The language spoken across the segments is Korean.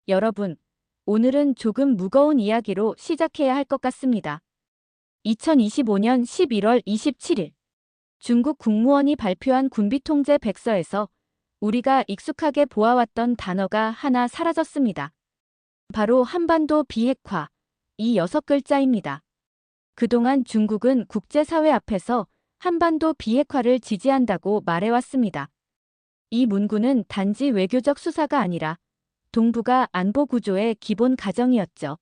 여러분, 오늘은 조금 무거운 이야기로 시작해야 할 것 같습니다. 2025년 11월 27일, 중국 국무원이 발표한 군비통제 백서에서 우리가 익숙하게 보아왔던 단어가 하나 사라졌습니다. 바로 한반도 비핵화, 이 6글자입니다. 그동안 중국은 국제사회 앞에서 한반도 비핵화를 지지한다고 말해왔습니다. 이 문구는 단지 외교적 수사가 아니라 동북아 안보 구조의 기본 가정이었죠.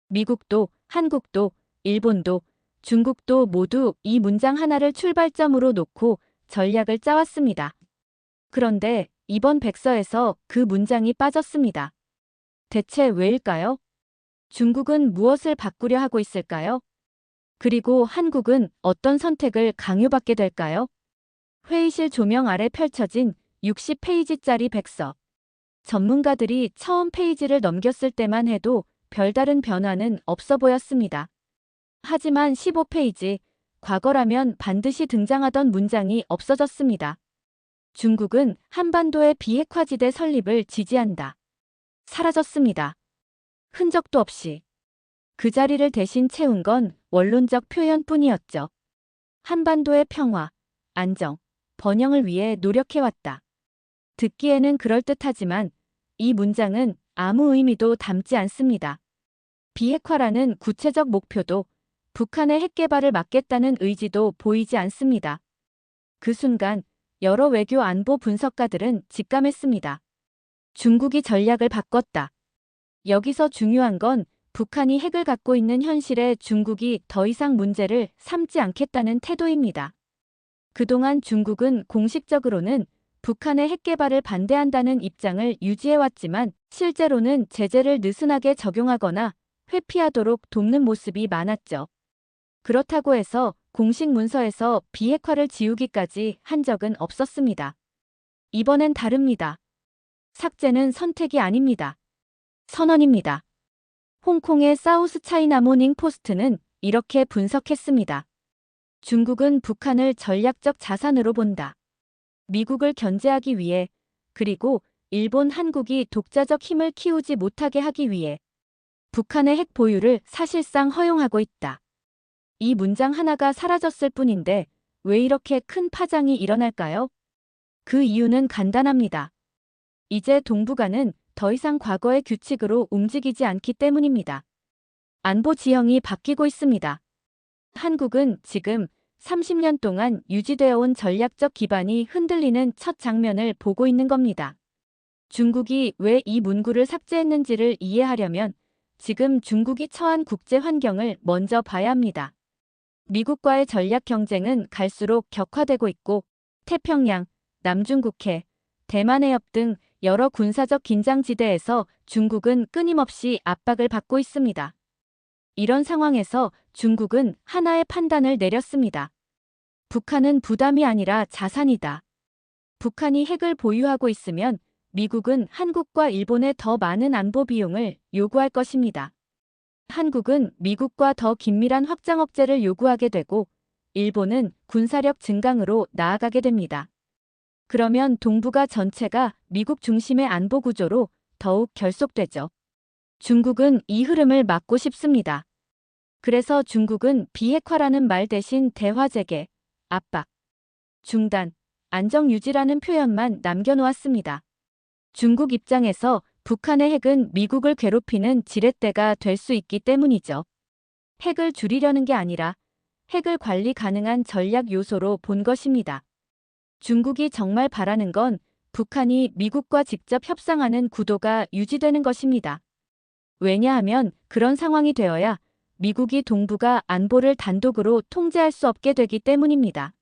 미국도, 한국도, 일본도, 중국도 모두 이 문장 하나를 출발점으로 놓고 전략을 짜왔습니다. 그런데 이번 백서에서 그 문장이 빠졌습니다. 대체 왜일까요? 중국은 무엇을 바꾸려 하고 있을까요? 그리고 한국은 어떤 선택을 강요받게 될까요? 회의실 조명 아래 펼쳐진 60페이지짜리 백서. 전문가들이 처음 페이지를 넘겼을 때만 해도 별다른 변화는 없어 보였습니다. 하지만 15페이지, 과거라면 반드시 등장하던 문장이 없어졌습니다. 중국은 한반도의 비핵화지대 설립을 지지한다. 사라졌습니다. 흔적도 없이. 그 자리를 대신 채운 건 원론적 표현뿐이었죠. 한반도의 평화, 안정, 번영을 위해 노력해왔다. 듣기에는 그럴듯하지만 이 문장은 아무 의미도 담지 않습니다. 비핵화라는 구체적 목표도 북한의 핵개발을 막겠다는 의지도 보이지 않습니다. 그 순간 여러 외교 안보 분석가들은 직감했습니다. 중국이 전략을 바꿨다. 여기서 중요한 건 북한이 핵을 갖고 있는 현실에 중국이 더 이상 문제를 삼지 않겠다는 태도입니다. 그동안 중국은 공식적으로는 북한의 핵개발을 반대한다는 입장을 유지해왔지만 실제로는 제재를 느슨하게 적용하거나 회피하도록 돕는 모습이 많았죠. 그렇다고 해서 공식 문서에서 비핵화를 지우기까지 한 적은 없었습니다. 이번엔 다릅니다. 삭제는 선택이 아닙니다. 선언입니다. 홍콩의 사우스 차이나 모닝 포스트는 이렇게 분석했습니다. 중국은 북한을 전략적 자산으로 본다. 미국을 견제하기 위해, 그리고 일본, 한국이 독자적 힘을 키우지 못하게 하기 위해 북한의 핵 보유를 사실상 허용하고 있다. 이 문장 하나가 사라졌을 뿐인데 왜 이렇게 큰 파장이 일어날까요? 그 이유는 간단합니다. 이제 동북아는 더 이상 과거의 규칙으로 움직이지 않기 때문입니다. 안보 지형이 바뀌고 있습니다. 한국은 지금 30년 동안 유지되어 온 전략적 기반이 흔들리는 첫 장면을 보고 있는 겁니다. 중국이 왜 이 문구를 삭제했는지를 이해하려면 지금 중국이 처한 국제 환경을 먼저 봐야 합니다. 미국과의 전략 경쟁은 갈수록 격화되고 있고 태평양, 남중국해, 대만 해협 등 여러 군사적 긴장지대에서 중국은 끊임없이 압박을 받고 있습니다. 이런 상황에서 중국은 하나의 판단을 내렸습니다. 북한은 부담이 아니라 자산이다. 북한이 핵을 보유하고 있으면 미국은 한국과 일본에 더 많은 안보 비용을 요구할 것입니다. 한국은 미국과 더 긴밀한 확장 억제를 요구하게 되고 일본은 군사력 증강으로 나아가게 됩니다. 그러면 동북아 전체가 미국 중심의 안보 구조로 더욱 결속되죠. 중국은 이 흐름을 막고 싶습니다. 그래서 중국은 비핵화라는 말 대신 대화 재개, 압박, 중단, 안정 유지라는 표현만 남겨놓았습니다. 중국 입장에서 북한의 핵은 미국을 괴롭히는 지렛대가 될 수 있기 때문이죠. 핵을 줄이려는 게 아니라 핵을 관리 가능한 전략 요소로 본 것입니다. 중국이 정말 바라는 건 북한이 미국과 직접 협상하는 구도가 유지되는 것입니다. 왜냐하면 그런 상황이 되어야 미국이 동북아 안보를 단독으로 통제할 수 없게 되기 때문입니다.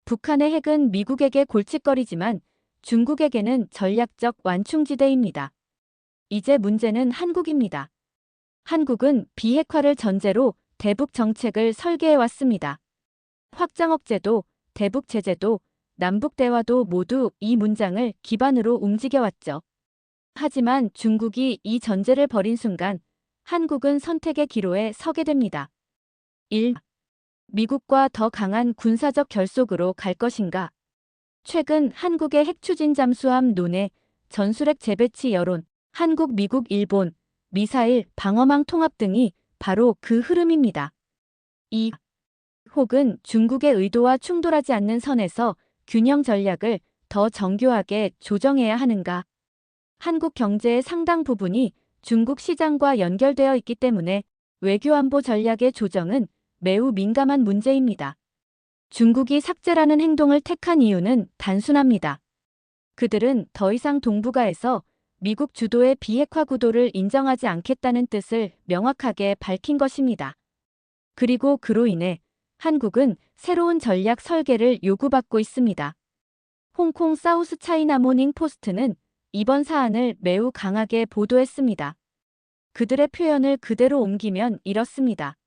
북한의 핵은 미국에게 골칫거리지만 중국에게는 전략적 완충지대입니다. 이제 문제는 한국입니다. 한국은 비핵화를 전제로 대북 정책을 설계해왔습니다. 확장 억제도, 대북 제재도, 남북 대화도 모두 이 문장을 기반으로 움직여왔죠. 하지만 중국이 이 전제를 버린 순간 한국은 선택의 기로에 서게 됩니다. 1. 미국과 더 강한 군사적 결속으로 갈 것인가? 최근 한국의 핵 추진 잠수함 논의, 전술핵 재배치 여론, 한국, 미국, 일본, 미사일, 방어망 통합 등이 바로 그 흐름입니다. 이 혹은 중국의 의도와 충돌하지 않는 선에서 균형 전략을 더 정교하게 조정해야 하는가. 한국 경제의 상당 부분이 중국 시장과 연결되어 있기 때문에 외교안보 전략의 조정은 매우 민감한 문제입니다. 중국이 삭제라는 행동을 택한 이유는 단순합니다. 그들은 더 이상 동북아에서 미국 주도의 비핵화 구도를 인정하지 않겠다는 뜻을 명확하게 밝힌 것입니다. 그리고 그로 인해 한국은 새로운 전략 설계를 요구받고 있습니다. 홍콩 사우스 차이나 모닝 포스트는 이번 사안을 매우 강하게 보도했습니다. 그들의 표현을 그대로 옮기면 이렇습니다.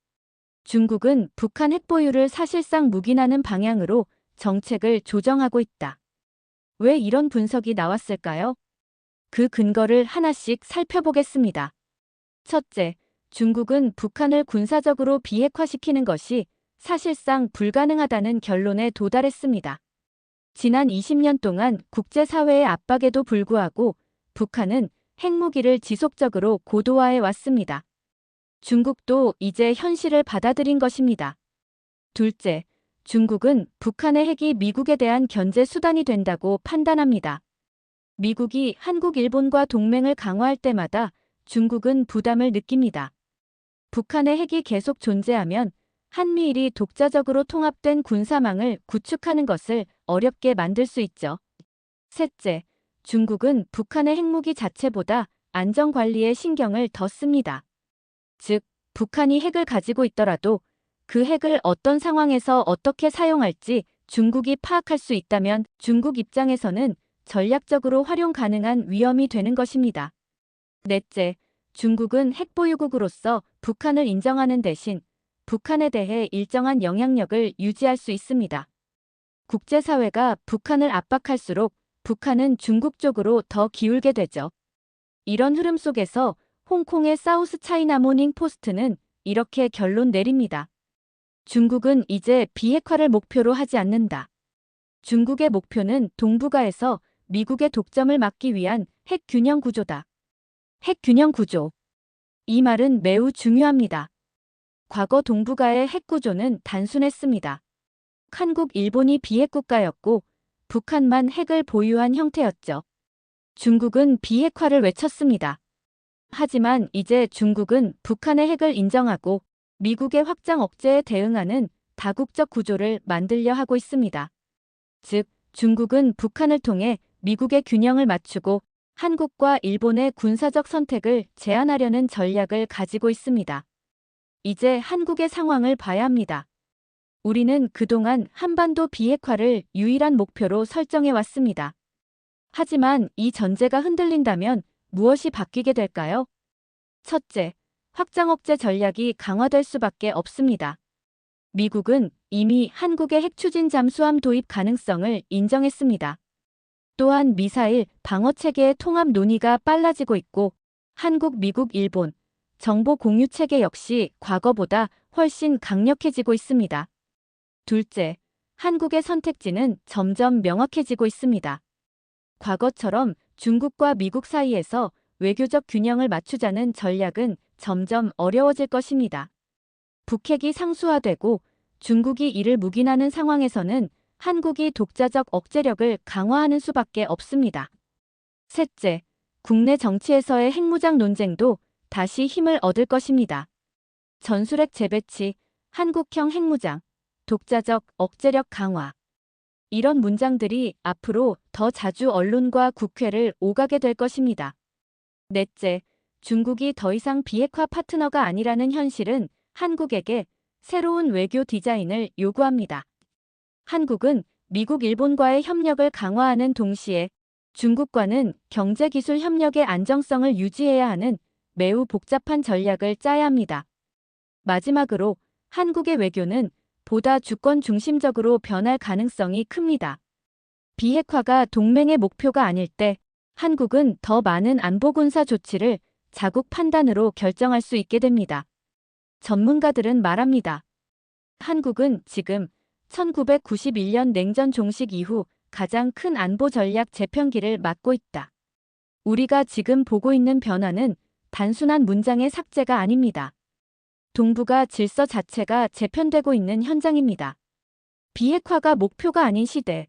중국은 북한 핵 보유를 사실상 묵인하는 방향으로 정책을 조정하고 있다. 왜 이런 분석이 나왔을까요? 그 근거를 하나씩 살펴보겠습니다. 첫째, 중국은 북한을 군사적으로 비핵화시키는 것이 사실상 불가능하다는 결론에 도달했습니다. 지난 20년 동안 국제사회의 압박에도 불구하고 북한은 핵무기를 지속적으로 고도화해 왔습니다. 중국도 이제 현실을 받아들인 것입니다. 둘째, 중국은 북한의 핵이 미국에 대한 견제 수단이 된다고 판단합니다. 미국이 한국, 일본과 동맹을 강화할 때마다 중국은 부담을 느낍니다. 북한의 핵이 계속 존재하면 한미일이 독자적으로 통합된 군사망을 구축하는 것을 어렵게 만들 수 있죠. 셋째, 중국은 북한의 핵무기 자체보다 안전관리에 신경을 더 씁니다. 즉, 북한이 핵을 가지고 있더라도 그 핵을 어떤 상황에서 어떻게 사용할지 중국이 파악할 수 있다면 중국 입장에서는 전략적으로 활용 가능한 위험이 되는 것입니다. 넷째, 중국은 핵보유국으로서 북한을 인정하는 대신 북한에 대해 일정한 영향력을 유지할 수 있습니다. 국제사회가 북한을 압박할수록 북한은 중국 쪽으로 더 기울게 되죠. 이런 흐름 속에서 홍콩의 사우스 차이나 모닝 포스트는 이렇게 결론 내립니다. 중국은 이제 비핵화를 목표로 하지 않는다. 중국의 목표는 동북아에서 미국의 독점을 막기 위한 핵 균형 구조다. 핵 균형 구조. 이 말은 매우 중요합니다. 과거 동북아의 핵 구조는 단순했습니다. 한국, 일본이 비핵 국가였고 북한만 핵을 보유한 형태였죠. 중국은 비핵화를 외쳤습니다. 하지만 이제 중국은 북한의 핵을 인정하고 미국의 확장 억제에 대응하는 다국적 구조를 만들려 하고 있습니다. 즉, 중국은 북한을 통해 미국의 균형을 맞추고 한국과 일본의 군사적 선택을 제한하려는 전략을 가지고 있습니다. 이제 한국의 상황을 봐야 합니다. 우리는 그동안 한반도 비핵화를 유일한 목표로 설정해 왔습니다. 하지만 이 전제가 흔들린다면 무엇이 바뀌게 될까요? 첫째, 확장 억제 전략이 강화될 수밖에 없습니다. 미국은 이미 한국의 핵 추진 잠수함 도입 가능성을 인정했습니다. 또한 미사일, 방어체계의 통합 논의가 빨라지고 있고 한국, 미국, 일본, 정보 공유 체계 역시 과거보다 훨씬 강력해지고 있습니다. 둘째, 한국의 선택지는 점점 명확해지고 있습니다. 과거처럼 중국과 미국 사이에서 외교적 균형을 맞추자는 전략은 점점 어려워질 것입니다. 북핵이 상수화되고 중국이 이를 묵인하는 상황에서는 한국이 독자적 억제력을 강화하는 수밖에 없습니다. 셋째, 국내 정치에서의 핵무장 논쟁도 다시 힘을 얻을 것입니다. 전술핵 재배치, 한국형 핵무장, 독자적 억제력 강화. 이런 문장들이 앞으로 더 자주 언론과 국회를 오가게 될 것입니다. 넷째, 중국이 더 이상 비핵화 파트너가 아니라는 현실은 한국에게 새로운 외교 디자인을 요구합니다. 한국은 미국, 일본과의 협력을 강화하는 동시에 중국과는 경제기술 협력의 안정성을 유지해야 하는 매우 복잡한 전략을 짜야 합니다. 마지막으로 한국의 외교는 보다 주권 중심적으로 변할 가능성이 큽니다. 비핵화가 동맹의 목표가 아닐 때 한국은 더 많은 안보군사 조치를 자국 판단으로 결정할 수 있게 됩니다. 전문가들은 말합니다. 한국은 지금 1991년 냉전 종식 이후 가장 큰 안보 전략 재편기를 맞고 있다. 우리가 지금 보고 있는 변화는 단순한 문장의 삭제가 아닙니다. 동북아 질서 자체가 재편되고 있는 현장입니다. 비핵화가 목표가 아닌 시대.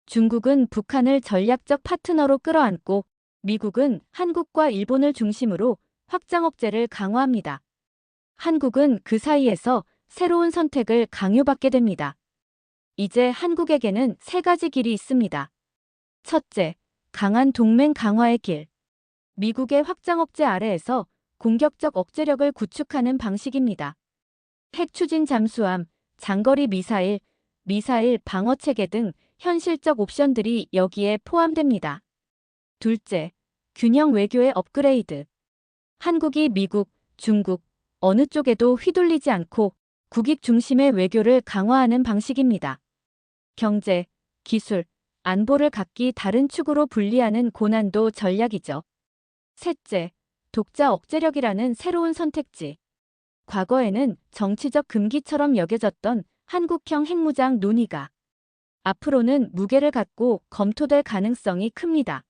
중국은 북한을 전략적 파트너로 끌어안고 미국은 한국과 일본을 중심으로 확장 억제를 강화합니다. 한국은 그 사이에서 새로운 선택을 강요받게 됩니다. 이제 한국에게는 세 가지 길이 있습니다. 첫째, 강한 동맹 강화의 길. 미국의 확장 억제 아래에서 공격적 억제력을 구축하는 방식입니다. 핵 추진 잠수함, 장거리 미사일, 미사일 방어 체계 등 현실적 옵션들이 여기에 포함됩니다. 둘째, 균형 외교의 업그레이드. 한국이 미국, 중국, 어느 쪽에도 휘둘리지 않고 국익 중심의 외교를 강화하는 방식입니다. 경제, 기술, 안보를 각기 다른 축으로 분리하는 고난도 전략이죠. 셋째, 독자 억제력이라는 새로운 선택지. 과거에는 정치적 금기처럼 여겨졌던 한국형 핵무장 논의가 앞으로는 무게를 갖고 검토될 가능성이 큽니다.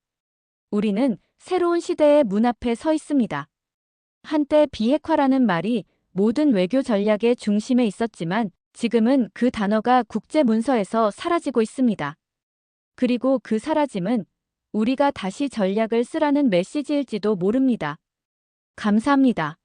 우리는 새로운 시대의 문 앞에 서 있습니다. 한때 비핵화라는 말이 모든 외교 전략의 중심에 있었지만 지금은 그 단어가 국제 문서에서 사라지고 있습니다. 그리고 그 사라짐은 우리가 다시 전략을 쓰라는 메시지일지도 모릅니다. 감사합니다.